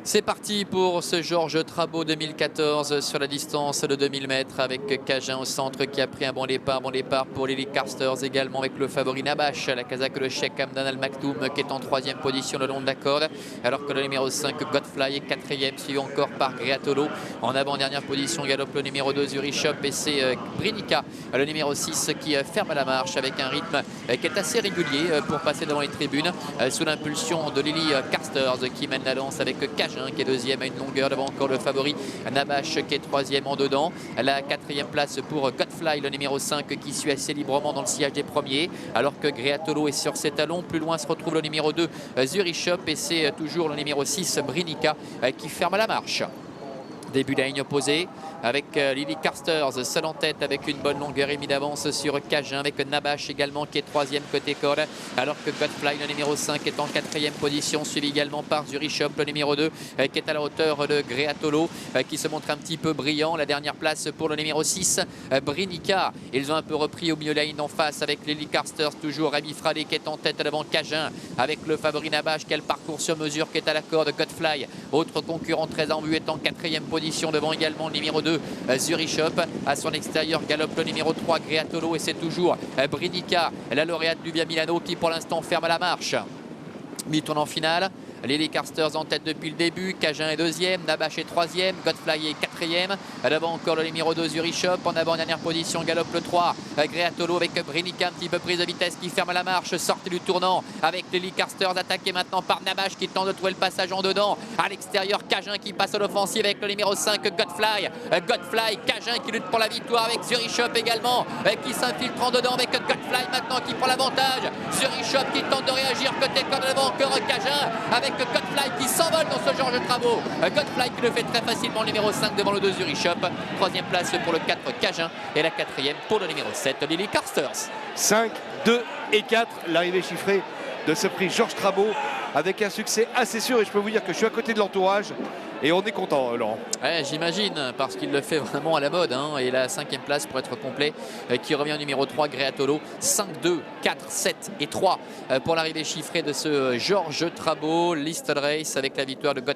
C'est parti pour ce Georges Trabot 2014 sur la distance de 2000 mètres avec Cajun au centre qui a pris un bon départ pour Lily Carsters également avec le favori Nabash, la Kazakh le Cheikh Hamdan Al Maktoum qui est en troisième position le long de la corde, alors que le numéro 5 Godfly est quatrième, suivi encore par Greatolo. En avant-dernière position galope le numéro 2 Zurich Shop et c'est Brinica, le numéro 6 qui ferme la marche avec un rythme qui est assez régulier pour passer devant les tribunes sous l'impulsion de Lily Carsters qui mène la danse avec Cajun qui est deuxième à une longueur devant encore le favori Nabash qui est troisième en dedans. La quatrième place pour Godfly, le numéro 5 qui suit assez librement dans le sillage des premiers, alors que Greatolo est sur ses talons. Plus loin se retrouve le numéro 2 Zurich Shop et c'est toujours le numéro 6 Brinica qui ferme la marche. Début de la ligne opposée avec Lily Carsters seul en tête avec une bonne longueur et mis d'avance sur Cajun avec Nabash également qui est troisième côté corde, alors que Godfly le numéro 5 est en quatrième position, suivi également par Zurich Shop le numéro 2 qui est à la hauteur de Greatolo qui se montre un petit peu brillant. La dernière place pour le numéro 6 Brinica. Ils ont un peu repris au milieu de la ligne en face avec Lily Carsters, toujours Rémi Fradé qui est en tête devant Cajun avec le favori Nabash qui a le parcours sur mesure qui est à la corde. Godfly, autre concurrent très en vue, est en quatrième position devant également le numéro 2 Zurich Shop. À son extérieur galope le numéro 3 Greatolo et c'est toujours Brinica, la lauréate du Via Milano qui pour l'instant ferme la marche. Mi-tournant final, Lily Carsters en tête depuis le début, Cajun est deuxième, Nabash est troisième, Godfly est quatrième. Devant encore le numéro 2 Zurich Shop. En avant-dernière position galope le 3 Greatolo avec Brinica un petit peu prise de vitesse qui ferme la marche, sortie du tournant avec Lily Carsters attaquée maintenant par Nabash qui tente de trouver le passage en dedans. À l'extérieur, Cajun qui passe à l'offensive avec le numéro 5 Godfly. Godfly, Cajun qui lutte pour la victoire avec Zurich Shop également qui s'infiltre en dedans avec Godfly maintenant qui prend l'avantage. Zurich Shop qui tente de réagir côté corde devant encore Cajun avec Godfly qui s'envole dans ce Georges Trabot. Godfly qui le fait très facilement, le numéro 5 devant le 2 Zurich Shop. Troisième place pour le 4 Cajun et la quatrième pour le numéro 7 Lily Carsters. 5, 2 et 4, l'arrivée chiffrée de ce prix Georges Trabot avec un succès assez sûr et je peux vous dire que je suis à côté de l'entourage et on est content, Laurent. Ouais, j'imagine, parce qu'il le fait vraiment à la mode et la cinquième place pour être complet qui revient au numéro 3 Greatolo. 5, 2, 4, 7 et 3 pour l'arrivée chiffrée de ce Georges Trabot Listed Race avec la victoire de Godfly.